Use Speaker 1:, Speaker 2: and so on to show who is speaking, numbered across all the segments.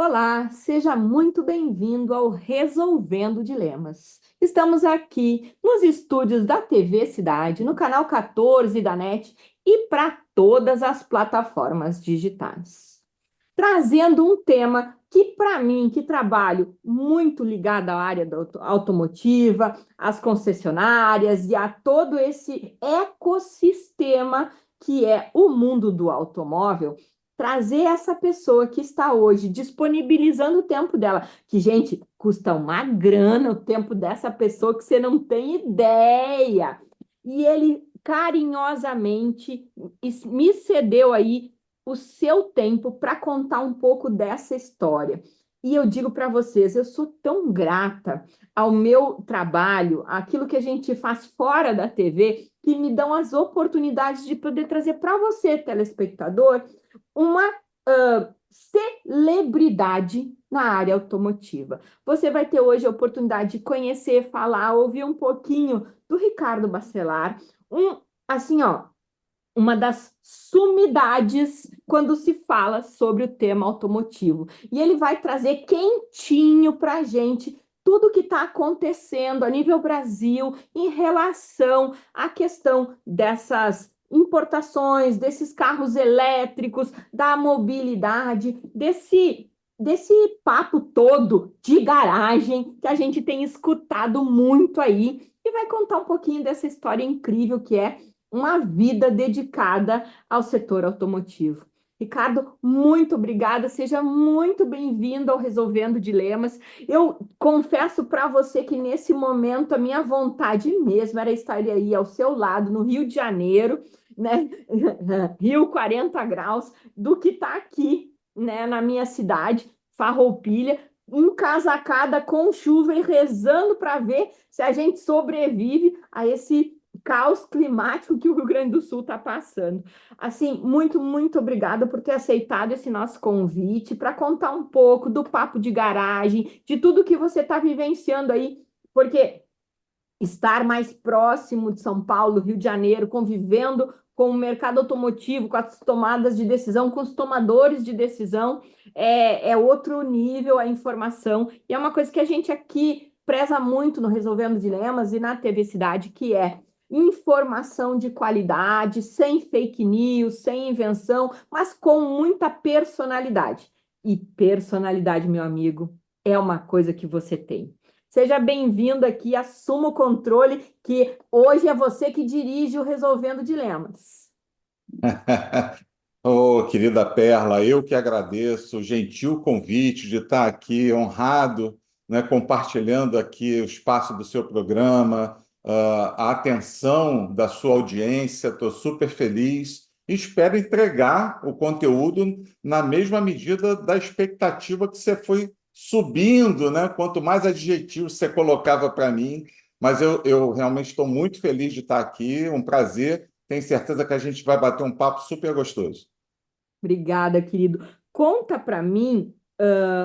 Speaker 1: Olá, seja muito bem-vindo ao Resolvendo Dilemas. Estamos aqui nos estúdios da TV Cidade, no canal 14 da NET e para todas as plataformas digitais. Trazendo um tema que, para mim, que trabalho muito ligado à área da automotiva, às concessionárias e a todo esse ecossistema que é o mundo do automóvel, trazer essa pessoa que está hoje disponibilizando o tempo dela, que, gente, custa uma grana o tempo dessa pessoa que você não tem ideia. E ele carinhosamente me cedeu aí o seu tempo para contar um pouco dessa história. E eu digo para vocês, eu sou tão grata ao meu trabalho, aquilo que a gente faz fora da TV, que me dão as oportunidades de poder trazer para você, telespectador, uma celebridade na área automotiva. Você vai ter hoje a oportunidade de conhecer, falar, ouvir um pouquinho do Ricardo Bacelar, assim, ó, uma das sumidades quando se fala sobre o tema automotivo. E ele vai trazer quentinho para a gente tudo o que está acontecendo a nível Brasil em relação à questão dessas importações, desses carros elétricos, da mobilidade, desse papo todo de garagem que a gente tem escutado muito aí. E vai contar um pouquinho dessa história incrível que é uma vida dedicada ao setor automotivo. Ricardo, muito obrigada, seja muito bem-vindo ao Resolvendo Dilemas. Eu confesso para você que nesse momento a minha vontade mesmo era estar aí ao seu lado, no Rio de Janeiro, né? Rio 40 graus, do que está aqui, né, na minha cidade, Farroupilha, encasacada com chuva e rezando para ver se a gente sobrevive a esse caos climático que o Rio Grande do Sul está passando. Assim, muito obrigada por ter aceitado esse nosso convite para contar um pouco do papo de garagem, de tudo que você está vivenciando aí, porque estar mais próximo de São Paulo, Rio de Janeiro, convivendo com o mercado automotivo, com as tomadas de decisão, com os tomadores de decisão, é outro nível a informação. E é uma coisa que a gente aqui preza muito no Resolvendo Dilemas e na TV Cidade, que é informação de qualidade, sem fake news, sem invenção, mas com muita personalidade. E personalidade, meu amigo, é uma coisa que você tem. Seja bem-vindo aqui, assuma o controle, que hoje é você que dirige o Resolvendo Dilemas.
Speaker 2: Oh, querida Perla, eu que agradeço o gentil convite de estar aqui, honrado, né, compartilhando aqui o espaço do seu programa, a atenção da sua audiência. Estou super feliz e espero entregar o conteúdo na mesma medida da expectativa que você foi subindo, né? Quanto mais adjetivos você colocava para mim, mas eu realmente estou muito feliz de estar aqui, um prazer. Tenho certeza que a gente vai bater um papo super gostoso.
Speaker 1: Obrigada, querido. Conta para mim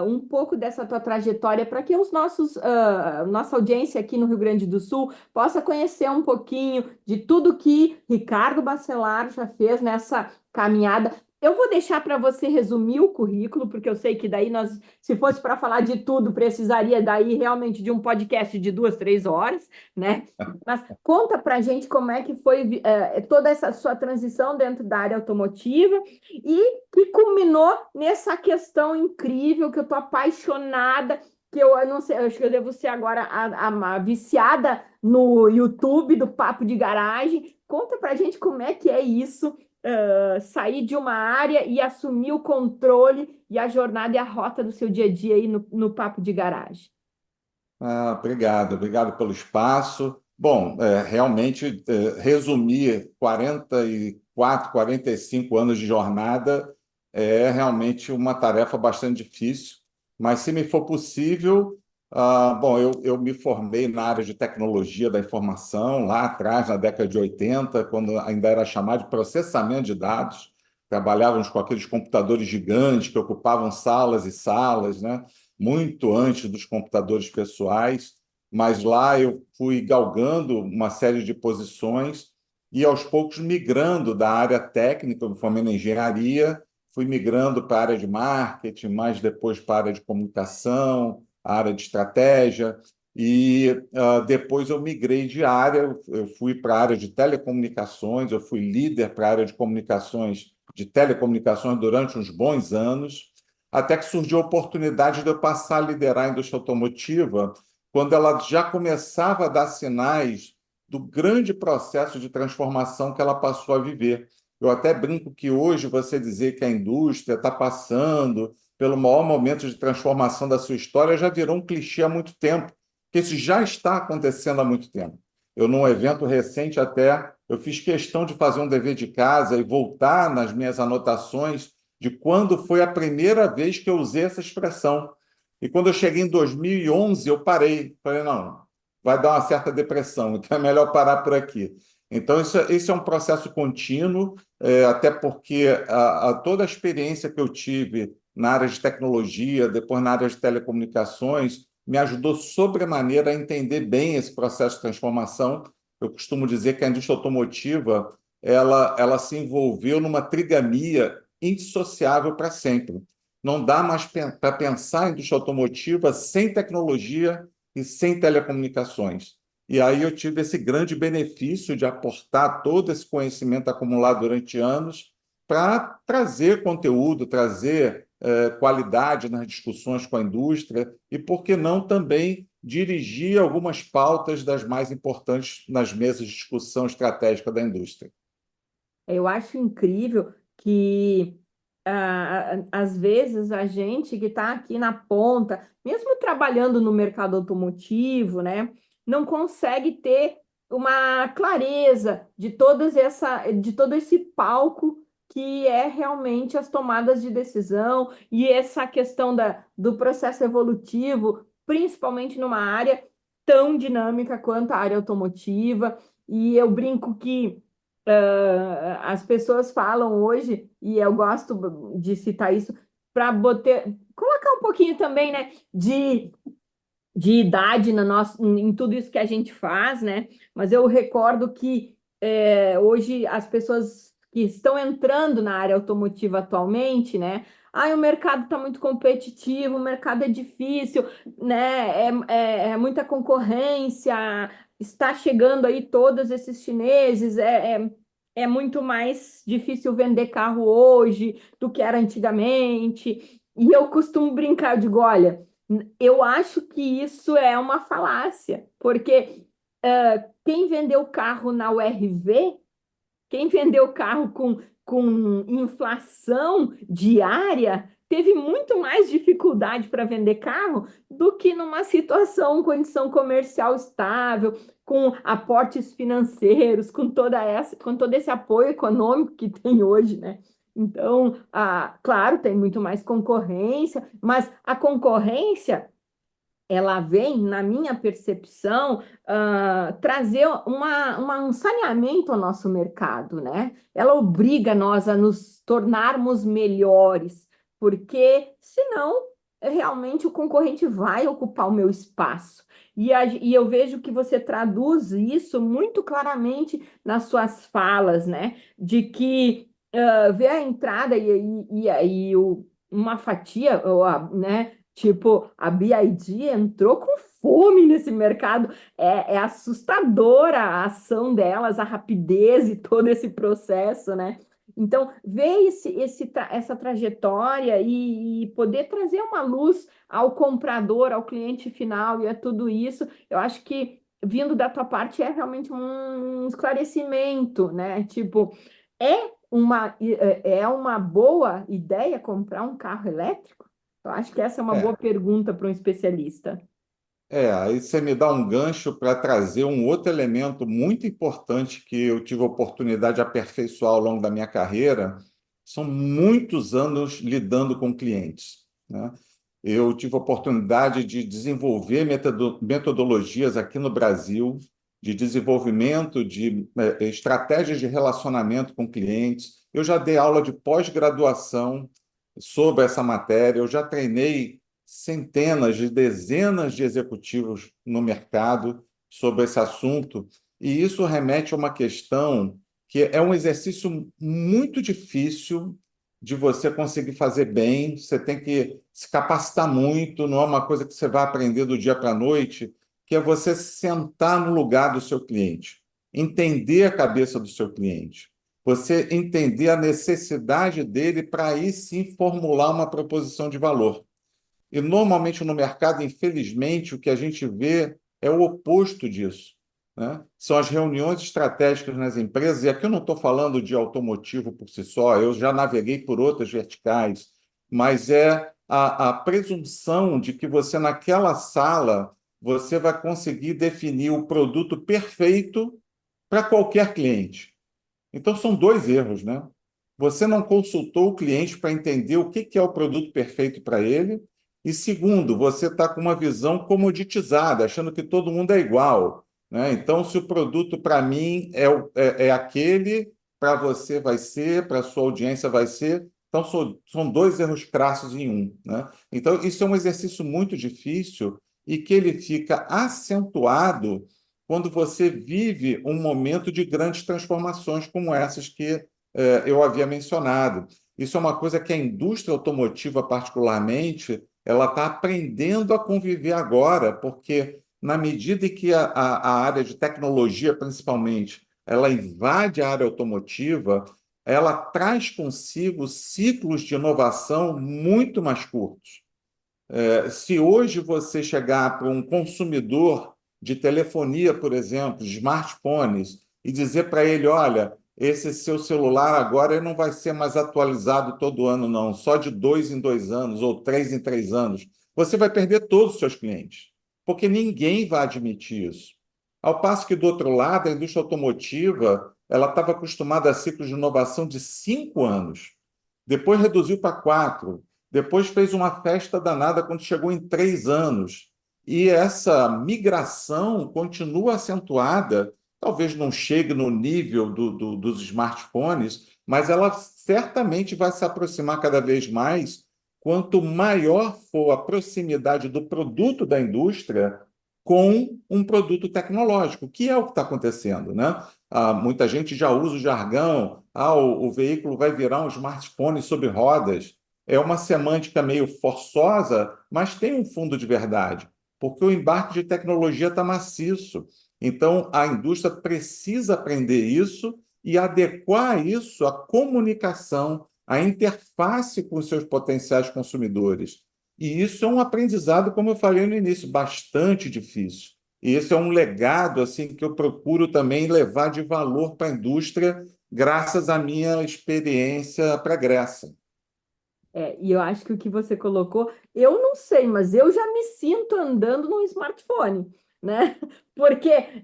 Speaker 1: um pouco dessa tua trajetória para que nossa audiência aqui no Rio Grande do Sul possa conhecer um pouquinho de tudo que Ricardo Bacelar já fez nessa caminhada. Eu vou deixar para você resumir o currículo, porque eu sei que daí nós, se fosse para falar de tudo, precisaria daí realmente de um podcast de 2, 3 horas, né? Mas conta para a gente como é que foi toda essa sua transição dentro da área automotiva e que culminou nessa questão incrível que eu tô apaixonada, que eu não sei, eu acho que eu devo ser agora a viciada no YouTube do Papo de Garagem. Conta pra gente como é que é isso, sair de uma área e assumir o controle e a jornada e a rota do seu dia a dia aí no Papo de Garagem.
Speaker 2: Obrigado pelo espaço. Bom, realmente, resumir 44, 45 anos de jornada é realmente uma tarefa bastante difícil, mas se me for possível, bom, eu me formei na área de tecnologia da informação lá atrás, na década de 80, quando ainda era chamado de processamento de dados. Trabalhávamos com aqueles computadores gigantes que ocupavam salas e salas, né? Muito antes dos computadores pessoais, mas lá eu fui galgando uma série de posições e aos poucos migrando da área técnica, eu me formei na engenharia, fui migrando para a área de marketing, mais depois para a área de comunicação, a área de estratégia, e depois eu migrei de área, eu fui para a área de telecomunicações, eu fui líder para a área de comunicações, de telecomunicações durante uns bons anos, até que surgiu a oportunidade de eu passar a liderar a indústria automotiva, quando ela já começava a dar sinais do grande processo de transformação que ela passou a viver. Eu até brinco que hoje você dizer que a indústria está passando pelo maior momento de transformação da sua história já virou um clichê há muito tempo, porque isso já está acontecendo há muito tempo. Eu, num evento recente até, eu fiz questão de fazer um dever de casa e voltar nas minhas anotações de quando foi a primeira vez que eu usei essa expressão. E quando eu cheguei em 2011, eu parei. Falei, não, vai dar uma certa depressão, então é melhor parar por aqui. Então, isso é um processo contínuo, até porque toda a experiência que eu tive na área de tecnologia, depois na área de telecomunicações, me ajudou sobremaneira a entender bem esse processo de transformação. Eu costumo dizer que a indústria automotiva ela se envolveu numa trigamia indissociável para sempre. Não dá mais para pensar em indústria automotiva sem tecnologia e sem telecomunicações. E aí eu tive esse grande benefício de aportar todo esse conhecimento acumulado durante anos para trazer conteúdo, trazer qualidade nas discussões com a indústria e, por que não, também dirigir algumas pautas das mais importantes nas mesas de discussão estratégica da indústria.
Speaker 1: Eu acho incrível que, às vezes, a gente que está aqui na ponta, mesmo trabalhando no mercado automotivo, né, não consegue ter uma clareza de todo esse palco que é realmente as tomadas de decisão e essa questão do processo evolutivo, principalmente numa área tão dinâmica quanto a área automotiva. E eu brinco que as pessoas falam hoje, e eu gosto de citar isso, para colocar um pouquinho também, né, de idade em tudo isso que a gente faz, né? Mas eu recordo que hoje as pessoas que estão entrando na área automotiva atualmente, né? O mercado está muito competitivo, o mercado é difícil, né? É muita concorrência, está chegando aí todos esses chineses, é muito mais difícil vender carro hoje do que era antigamente. E eu costumo brincar, eu digo, olha, eu acho que isso é uma falácia, porque quem vendeu carro na URV, quem vendeu carro com inflação diária, teve muito mais dificuldade para vender carro do que numa situação, condição comercial estável, com aportes financeiros, com todo esse apoio econômico que tem hoje, né? Então, claro, tem muito mais concorrência, mas a concorrência ela vem, na minha percepção, trazer um saneamento ao nosso mercado, né? Ela obriga nós a nos tornarmos melhores, porque senão realmente o concorrente vai ocupar o meu espaço. E eu vejo que você traduz isso muito claramente nas suas falas, né? De que vê a entrada uma fatia, né? Tipo, a BID entrou com fome nesse mercado. É assustadora a ação delas, a rapidez e todo esse processo, né? Então, ver essa trajetória e poder trazer uma luz ao comprador, ao cliente final e a tudo isso, eu acho que vindo da tua parte é realmente um esclarecimento, né? Tipo, é uma boa ideia comprar um carro elétrico? Eu acho que essa é uma boa
Speaker 2: É,
Speaker 1: pergunta para um especialista.
Speaker 2: aí você me dá um gancho para trazer um outro elemento muito importante que eu tive a oportunidade de aperfeiçoar ao longo da minha carreira. São muitos anos lidando com clientes, né? Eu tive a oportunidade de desenvolver metodologias aqui no Brasil de desenvolvimento de estratégias de relacionamento com clientes. Eu já dei aula de pós-graduação sobre essa matéria, eu já treinei centenas de dezenas de executivos no mercado sobre esse assunto, e isso remete a uma questão que é um exercício muito difícil de você conseguir fazer bem, você tem que se capacitar muito, não é uma coisa que você vai aprender do dia para a noite, que é você sentar no lugar do seu cliente, entender a cabeça do seu cliente, você entender a necessidade dele para aí sim formular uma proposição de valor. E normalmente no mercado, infelizmente, o que a gente vê é o oposto disso, né? São as reuniões estratégicas nas empresas, e aqui eu não estou falando de automotivo por si só, eu já naveguei por outras verticais, mas é a presunção de que você, naquela sala, você vai conseguir definir o produto perfeito para qualquer cliente. Então, são dois erros, né? Você não consultou o cliente para entender o que é o produto perfeito para ele. E segundo, você está com uma visão comoditizada, achando que todo mundo é igual, né? Então, se o produto para mim é aquele, para você vai ser, para a sua audiência vai ser. Então, são dois erros crassos em um, né? Então, isso é um exercício muito difícil e que ele fica acentuado quando você vive um momento de grandes transformações como essas que eu havia mencionado. Isso é uma coisa que a indústria automotiva, particularmente, ela está aprendendo a conviver agora, porque na medida em que a área de tecnologia, principalmente, ela invade a área automotiva, ela traz consigo ciclos de inovação muito mais curtos. Se hoje você chegar para um consumidor de telefonia, por exemplo, de smartphones, e dizer para ele, olha, esse seu celular agora não vai ser mais atualizado todo ano, não, só de 2 em 2 anos ou 3 em 3 anos, você vai perder todos os seus clientes, porque ninguém vai admitir isso. Ao passo que, do outro lado, a indústria automotiva, ela estava acostumada a ciclos de inovação de 5 anos, depois reduziu para 4, depois fez uma festa danada quando chegou em 3 anos. E essa migração continua acentuada, talvez não chegue no nível dos smartphones, mas ela certamente vai se aproximar cada vez mais. Quanto maior for a proximidade do produto da indústria com um produto tecnológico, que é o que está acontecendo, né? Muita gente já usa o jargão, o veículo vai virar um smartphone sobre rodas. É uma semântica meio forçosa, mas tem um fundo de verdade, porque o embarque de tecnologia está maciço. Então, a indústria precisa aprender isso e adequar isso à comunicação, à interface com os seus potenciais consumidores. E isso é um aprendizado, como eu falei no início, bastante difícil. E esse é um legado assim que eu procuro também levar de valor para a indústria, graças à minha experiência pregressa.
Speaker 1: E eu acho que o que você colocou, eu não sei, mas eu já me sinto andando num smartphone, né? Porque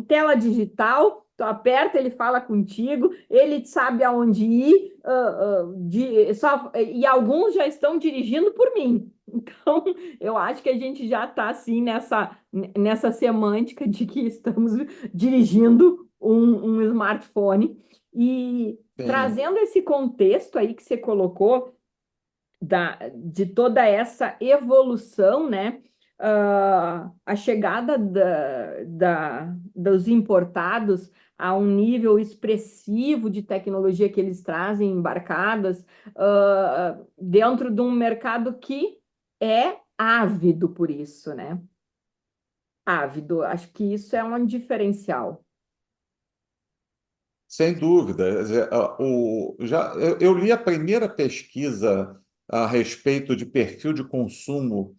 Speaker 1: tela digital, tu aperta, ele fala contigo, ele sabe aonde ir, e alguns já estão dirigindo por mim. Então, eu acho que a gente já está assim nessa semântica de que estamos dirigindo um smartphone. E
Speaker 2: Sim.
Speaker 1: trazendo esse contexto aí que você colocou de toda essa evolução, né? A chegada dos importados a um nível expressivo de tecnologia que eles trazem embarcadas, dentro de um mercado que é ávido por isso, né? Ávido. Acho que isso é um diferencial.
Speaker 2: Sem dúvida. Quer dizer, eu li a primeira pesquisa a respeito de perfil de consumo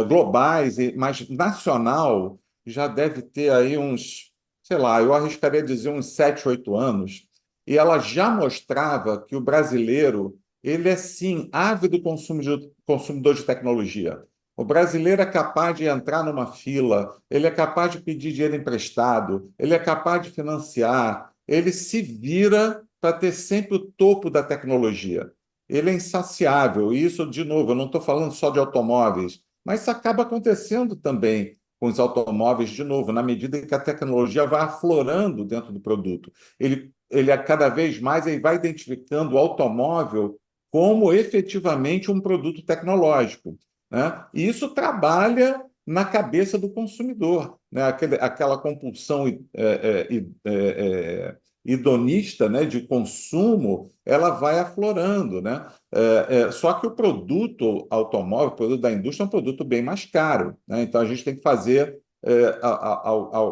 Speaker 2: globais, mas nacional já deve ter aí uns, sei lá, eu arriscaria dizer uns 7, 8 anos, e ela já mostrava que o brasileiro, ele é sim ávido consumidor de tecnologia. O brasileiro é capaz de entrar numa fila, ele é capaz de pedir dinheiro emprestado, ele é capaz de financiar, ele se vira para ter sempre o topo da tecnologia. Ele é insaciável. E isso, de novo, eu não estou falando só de automóveis, mas isso acaba acontecendo também com os automóveis, de novo, na medida em que a tecnologia vai aflorando dentro do produto. Ele cada vez mais ele vai identificando o automóvel como efetivamente um produto tecnológico, né? E isso trabalha na cabeça do consumidor, né? Aquela compulsão hedonista, né, de consumo, ela vai aflorando, né? Só que o produto automóvel, o produto da indústria, é um produto bem mais caro, né? Então a gente tem que fazer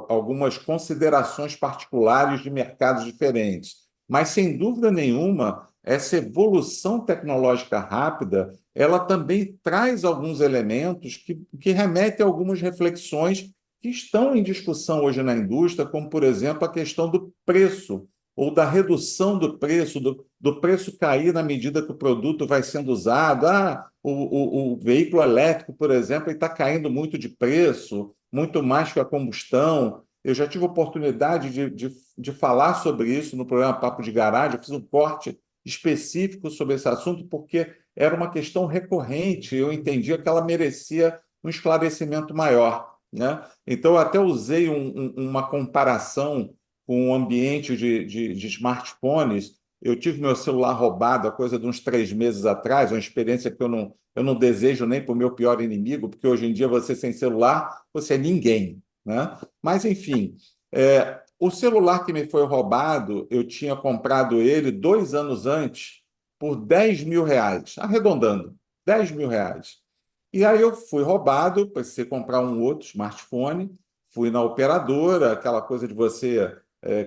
Speaker 2: algumas considerações particulares de mercados diferentes. Mas, sem dúvida nenhuma, essa evolução tecnológica rápida, ela também traz alguns elementos que remetem a algumas reflexões que estão em discussão hoje na indústria, como, por exemplo, a questão do preço, ou da redução do preço, do preço cair na medida que o produto vai sendo usado. O veículo elétrico, por exemplo, está caindo muito de preço, muito mais que a combustão. Eu já tive oportunidade de falar sobre isso no programa Papo de Garagem. Eu fiz um corte específico sobre esse assunto, porque era uma questão recorrente. Eu entendia que ela merecia um esclarecimento maior, né? Então, eu até usei uma comparação com o ambiente de smartphones. Eu tive meu celular roubado há coisa de uns 3 meses atrás, uma experiência que eu não desejo nem para o meu pior inimigo, porque hoje em dia você sem celular, você é ninguém, né? Mas, enfim, o celular que me foi roubado, eu tinha comprado ele 2 anos antes por R$ 10.000, arredondando, R$ 10.000. E aí eu fui roubado, precisei comprar um outro smartphone, fui na operadora, aquela coisa de você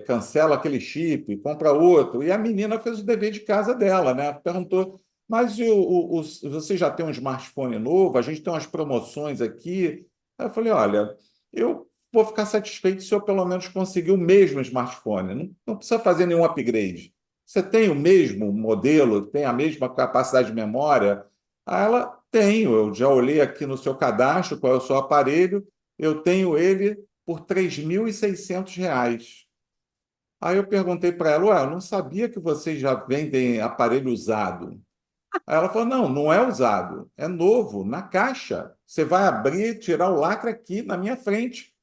Speaker 2: cancela aquele chip, compra outro. E a menina fez o dever de casa dela, né? Perguntou, mas você já tem um smartphone novo? A gente tem umas promoções aqui. Aí eu falei, olha, eu vou ficar satisfeito se eu pelo menos conseguir o mesmo smartphone. Não precisa fazer nenhum upgrade. Você tem o mesmo modelo, tem a mesma capacidade de memória? Aí ela, tenho, eu já olhei aqui no seu cadastro qual é o seu aparelho, eu tenho ele por R$ 3.600. Aí eu perguntei para ela, ué, eu não sabia que vocês já vendem aparelho usado. Aí ela falou, não, não é usado, é novo, na caixa. Você vai abrir, tirar o lacre aqui na minha frente.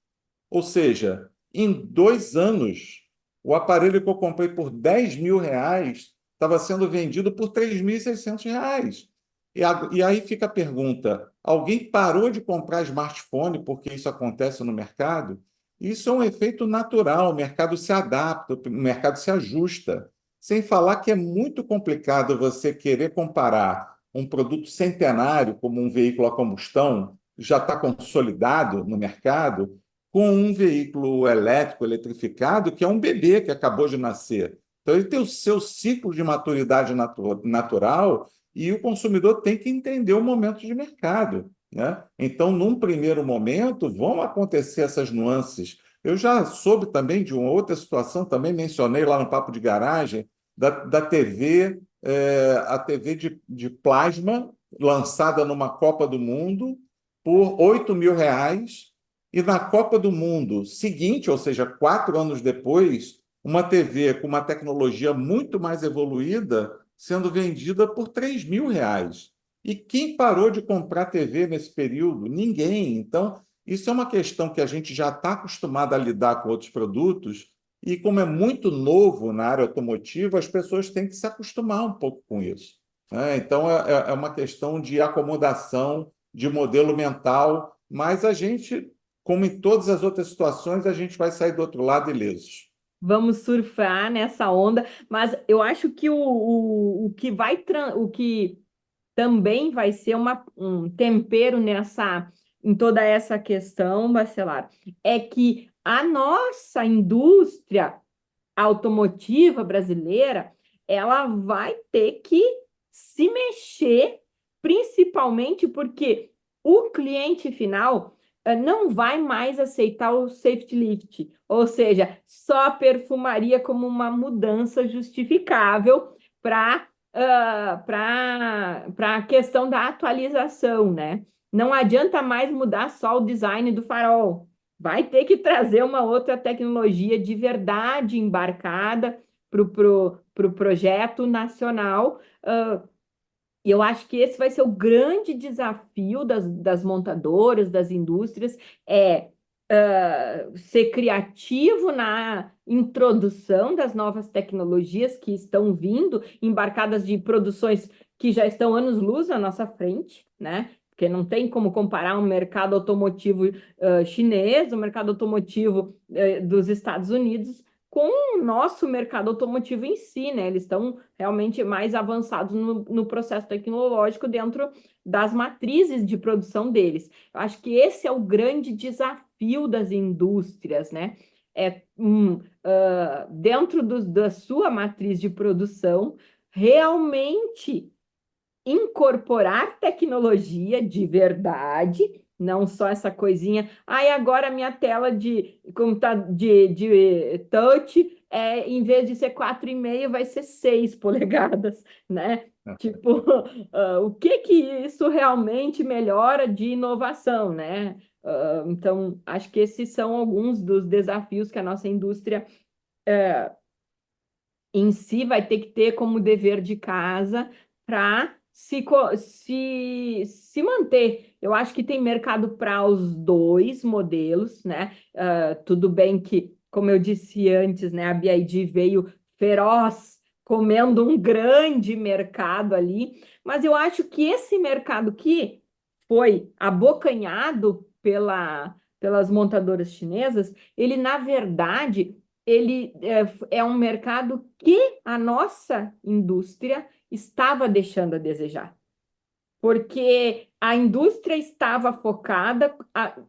Speaker 2: Ou seja, em 2 anos, o aparelho que eu comprei por R$ 10.000 estava sendo vendido por R$ 3.600. E aí fica a pergunta: alguém parou de comprar smartphone porque isso acontece no mercado? Isso é um efeito natural, o mercado se adapta, o mercado se ajusta. Sem falar que é muito complicado você querer comparar um produto centenário, como um veículo a combustão, que já está consolidado no mercado, com um veículo elétrico, eletrificado, que é um bebê que acabou de nascer. Então, ele tem o seu ciclo de maturidade natural e o consumidor tem que entender o momento de mercado, né? Então, num primeiro momento, vão acontecer essas nuances. Eu já soube também de uma outra situação, também mencionei lá no Papo de Garagem, da TV, a TV de plasma, lançada numa Copa do Mundo por R$ 8.000, e na Copa do Mundo seguinte, ou seja, 4 anos depois, uma TV com uma tecnologia muito mais evoluída sendo vendida por R$ 3.000. E quem parou de comprar TV nesse período? Ninguém. Então, isso é uma questão que a gente já está acostumado a lidar com outros produtos, e como é muito novo na área automotiva, as pessoas têm que se acostumar um pouco com isso, né? Então, é uma questão de acomodação, de modelo mental, mas a gente, como em todas as outras situações, a gente vai sair do outro lado ilesos.
Speaker 1: Vamos surfar nessa onda, mas eu acho que o que também vai ser um tempero em toda essa questão, Bacelar, é que a nossa indústria automotiva brasileira, ela vai ter que se mexer, principalmente porque o cliente final não vai mais aceitar o safety lift, ou seja, só a perfumaria como uma mudança justificável para a questão da atualização, né? Não adianta mais mudar só o design do farol. Vai ter que trazer uma outra tecnologia de verdade embarcada para o projeto nacional. E eu acho que esse vai ser o grande desafio das montadoras, das indústrias, é ser criativo na introdução das novas tecnologias que estão vindo, embarcadas de produções que já estão anos-luz à nossa frente, né? Porque não tem como comparar um mercado automotivo chinês, o mercado automotivo dos Estados Unidos com o nosso mercado automotivo em si, né? Eles estão realmente mais avançados no processo tecnológico dentro das matrizes de produção deles. Eu acho que esse é o grande desafio das indústrias, né? Dentro da sua matriz de produção, realmente incorporar tecnologia de verdade, não só essa coisinha. Ai, agora minha tela de, como tá, de touch, em vez de ser 4,5, vai ser 6 polegadas, né? Tipo, o que que isso realmente melhora de inovação, né? Então, acho que esses são alguns dos desafios que a nossa indústria em si vai ter que ter como dever de casa para se manter. Eu acho que tem mercado para os dois modelos, né? Tudo bem que, como eu disse antes, né, a BYD veio feroz, comendo um grande mercado ali, mas eu acho que esse mercado que foi abocanhado pelas montadoras chinesas, ele, na verdade, ele é um mercado que a nossa indústria estava deixando a desejar, porque a indústria estava focada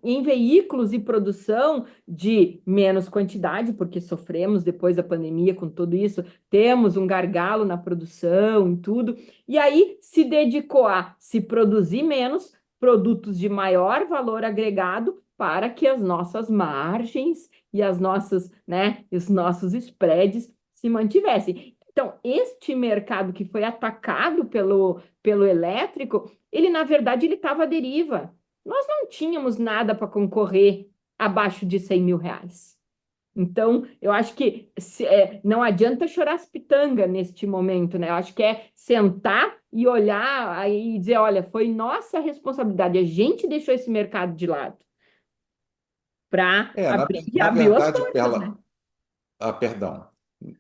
Speaker 1: em veículos e produção de menos quantidade, porque sofremos depois da pandemia com tudo isso, temos um gargalo na produção e tudo, e aí se dedicou a se produzir menos produtos de maior valor agregado para que as nossas margens e as nossas, né, os nossos spreads se mantivessem. Então, este mercado que foi atacado pelo elétrico, ele, na verdade, ele estava à deriva. Nós não tínhamos nada para concorrer abaixo de 100 mil reais. Então, eu acho que não adianta chorar as pitangas neste momento, né? Eu acho que é sentar e olhar aí e dizer, olha, foi nossa responsabilidade, a gente deixou esse mercado de lado para
Speaker 2: É, na,
Speaker 1: abrir e
Speaker 2: na
Speaker 1: abriu as
Speaker 2: verdade,
Speaker 1: portas, né?
Speaker 2: perdão.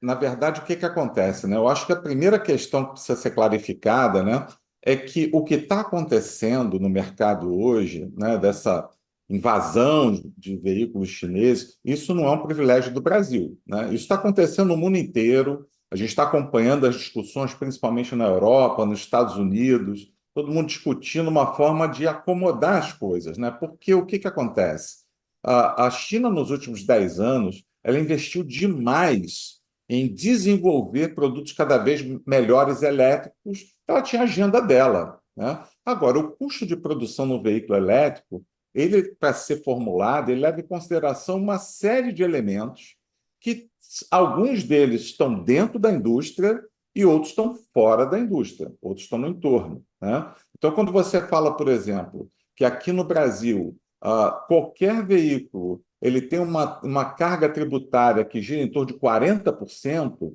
Speaker 2: Na verdade, o que que acontece, né? Eu acho que a primeira questão que precisa ser clarificada, né, é que o que está acontecendo no mercado hoje, né, dessa invasão de veículos chineses, isso não é um privilégio do Brasil, né? Isso está acontecendo no mundo inteiro. A gente está acompanhando as discussões, principalmente na Europa, nos Estados Unidos, todo mundo discutindo uma forma de acomodar as coisas, né? Porque o que que acontece? A China, nos últimos 10 anos, ela investiu demais em desenvolver produtos cada vez melhores elétricos. Ela tinha a agenda dela, né? Agora, o custo de produção no veículo elétrico, ele, para ser formulado, ele leva em consideração uma série de elementos que alguns deles estão dentro da indústria e outros estão fora da indústria, outros estão no entorno, né? Então, quando você fala, por exemplo, que aqui no Brasil, qualquer veículo ele tem uma carga tributária que gira em torno de 40%,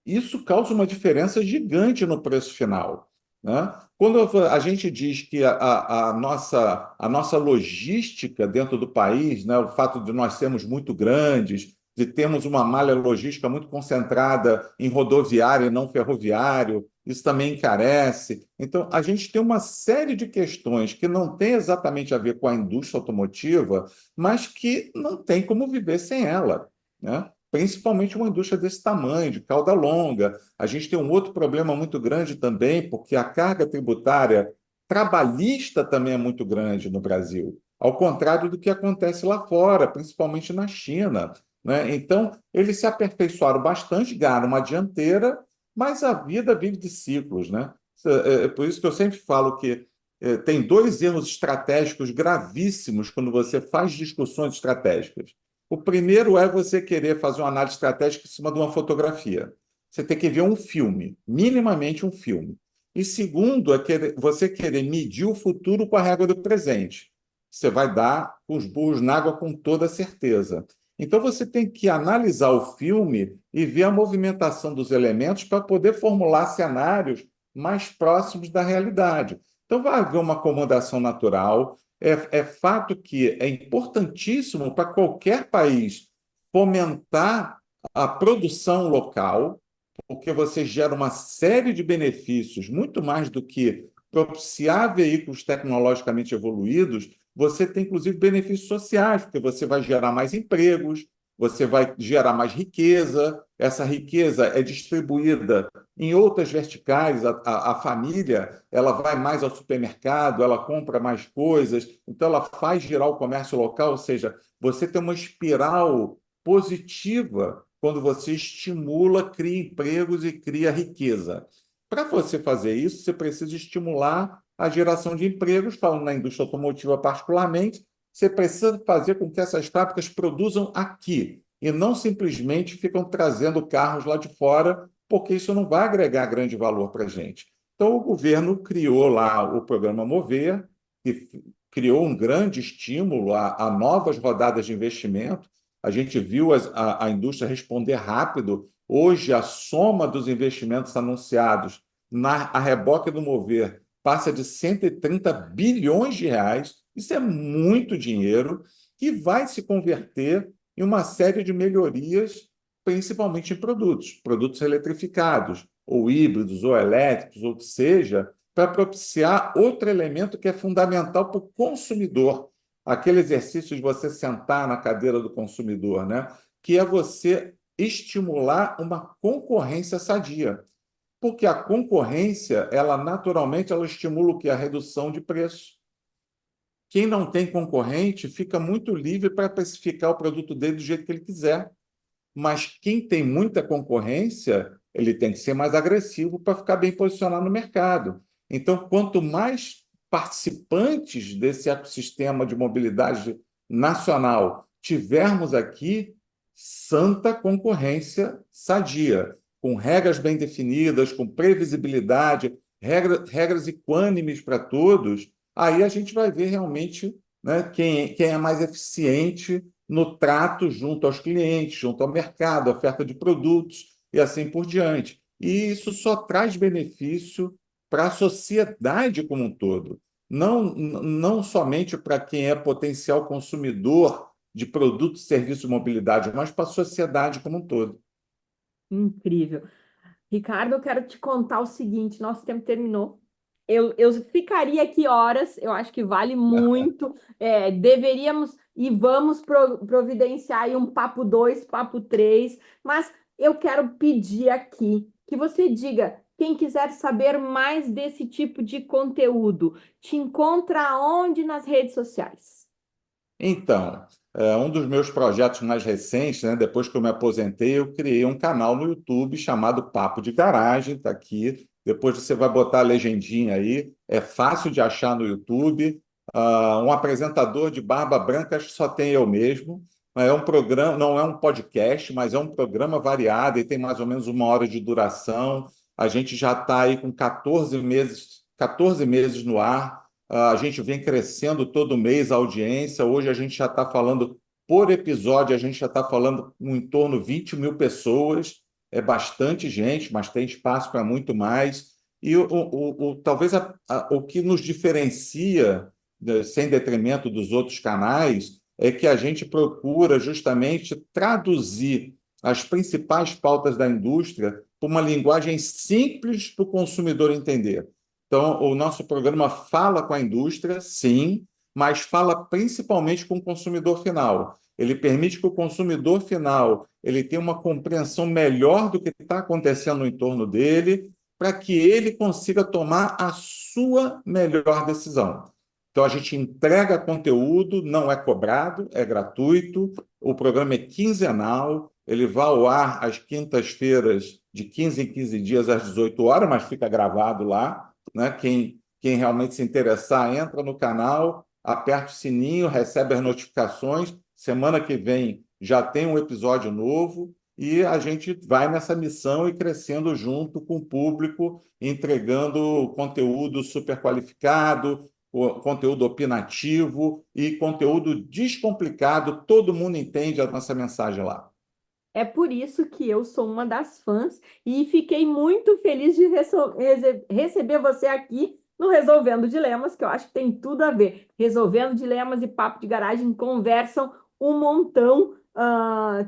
Speaker 2: isso causa uma diferença gigante no preço final, né? Quando a gente diz que a nossa logística dentro do país, né, o fato de nós sermos muito grandes, de termos uma malha logística muito concentrada em rodoviário e não ferroviário, isso também encarece. Então, a gente tem uma série de questões que não tem exatamente a ver com a indústria automotiva, mas que não tem como viver sem ela, né? Principalmente uma indústria desse tamanho, de cauda longa. A gente tem um outro problema muito grande também, porque a carga tributária trabalhista também é muito grande no Brasil, ao contrário do que acontece lá fora, principalmente na China, né? Então, eles se aperfeiçoaram bastante, ganharam uma dianteira, mas a vida vive de ciclos, né? É por isso que eu sempre falo que tem dois erros estratégicos gravíssimos quando você faz discussões estratégicas. O primeiro é você querer fazer uma análise estratégica em cima de uma fotografia. Você tem que ver um filme, minimamente um filme. E segundo é você querer medir o futuro com a régua do presente. Você vai dar os burros na água com toda certeza. Então você tem que analisar o filme e ver a movimentação dos elementos para poder formular cenários mais próximos da realidade. Então vai haver uma acomodação natural, é fato que é importantíssimo para qualquer país fomentar a produção local, porque você gera uma série de benefícios, muito mais do que propiciar veículos tecnologicamente evoluídos, você tem inclusive benefícios sociais, porque você vai gerar mais empregos, você vai gerar mais riqueza, essa riqueza é distribuída em outras verticais, a família ela vai mais ao supermercado, ela compra mais coisas, então ela faz girar o comércio local, ou seja, você tem uma espiral positiva quando você estimula, cria empregos e cria riqueza. Para você fazer isso, você precisa estimular a geração de empregos, falando na indústria automotiva particularmente, você precisa fazer com que essas fábricas produzam aqui e não simplesmente ficam trazendo carros lá de fora, porque isso não vai agregar grande valor para a gente. Então, o governo criou lá o programa Mover, que criou um grande estímulo a novas rodadas de investimento. A gente viu a indústria responder rápido. Hoje, a soma dos investimentos anunciados a reboque do Mover passa de 130 bilhões de reais. Isso é muito dinheiro que vai se converter em uma série de melhorias, principalmente em produtos eletrificados, ou híbridos, ou elétricos, ou que seja, para propiciar outro elemento que é fundamental para o consumidor, aquele exercício de você sentar na cadeira do consumidor, né? Que é você estimular uma concorrência sadia. Porque a concorrência, ela naturalmente ela estimula o que? A redução de preço. Quem não tem concorrente fica muito livre para precificar o produto dele do jeito que ele quiser. Mas quem tem muita concorrência, ele tem que ser mais agressivo para ficar bem posicionado no mercado. Então, quanto mais participantes desse ecossistema de mobilidade nacional tivermos aqui, santa concorrência sadia, com regras bem definidas, com previsibilidade, regras equânimes para todos, aí a gente vai ver realmente, né, quem é mais eficiente no trato junto aos clientes, junto ao mercado, oferta de produtos e assim por diante. E isso só traz benefício para a sociedade como um todo, não somente para quem é potencial consumidor de produtos e serviços de mobilidade, mas para a sociedade como um todo.
Speaker 1: Incrível. Ricardo, eu quero te contar o seguinte: nosso tempo terminou. Eu ficaria aqui horas, eu acho que vale muito. Deveríamos e vamos providenciar aí um papo 2, papo 3, mas eu quero pedir aqui que você diga, quem quiser saber mais desse tipo de conteúdo, te encontra onde nas redes sociais?
Speaker 2: Então, um dos meus projetos mais recentes, né, depois que eu me aposentei, eu criei um canal no YouTube chamado Papo de Garagem, está aqui. Depois você vai botar a legendinha aí, é fácil de achar no YouTube. Um apresentador de barba branca, acho que só tem eu mesmo. É um programa, não é um podcast, mas é um programa variado e tem mais ou menos 1 hora de duração. A gente já está aí com 14 meses no ar. A gente vem crescendo todo mês a audiência. Hoje a gente já está falando, por episódio, a gente já está falando em torno de 20 mil pessoas. É bastante gente, mas tem espaço para muito mais. E talvez o que nos diferencia, né, sem detrimento dos outros canais, é que a gente procura justamente traduzir as principais pautas da indústria para uma linguagem simples para o consumidor entender. Então, o nosso programa fala com a indústria, sim, mas fala principalmente com o consumidor final. Ele permite que o consumidor final ele tenha uma compreensão melhor do que está acontecendo no entorno dele, para que ele consiga tomar a sua melhor decisão. Então, a gente entrega conteúdo, não é cobrado, é gratuito. O programa é quinzenal, ele vai ao ar às quintas-feiras, de 15 em 15 dias, às 18 horas, mas fica gravado lá, né? Quem realmente se interessar, entra no canal, aperta o sininho, recebe as notificações. Semana que vem já tem um episódio novo e a gente vai nessa missão e crescendo junto com o público, entregando conteúdo super qualificado, conteúdo opinativo e conteúdo descomplicado. Todo mundo entende a nossa mensagem lá.
Speaker 1: É por isso que eu sou uma das fãs e fiquei muito feliz de receber você aqui no Resolvendo Dilemas, que eu acho que tem tudo a ver. Resolvendo Dilemas e Papo de Garagem conversam um montão,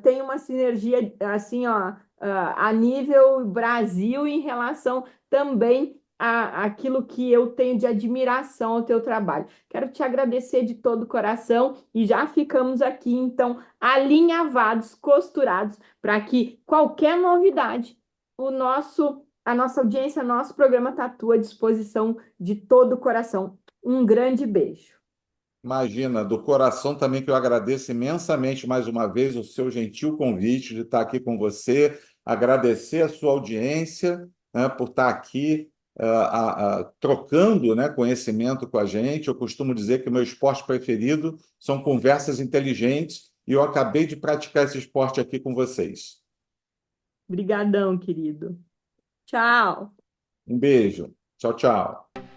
Speaker 1: tem uma sinergia assim, ó, a nível Brasil em relação também aquilo que eu tenho de admiração ao teu trabalho. Quero te agradecer de todo o coração e já ficamos aqui, então, alinhavados, costurados, para que qualquer novidade, a nossa audiência, nosso programa está à tua disposição de todo o coração. Um grande beijo.
Speaker 2: Imagina, do coração também que eu agradeço imensamente mais uma vez o seu gentil convite de estar aqui com você, agradecer a sua audiência, né, por estar aqui trocando, né, conhecimento com a gente. Eu costumo dizer que o meu esporte preferido são conversas inteligentes e eu acabei de praticar esse esporte aqui com vocês.
Speaker 1: Obrigadão, querido. Tchau.
Speaker 2: Um beijo. Tchau, tchau.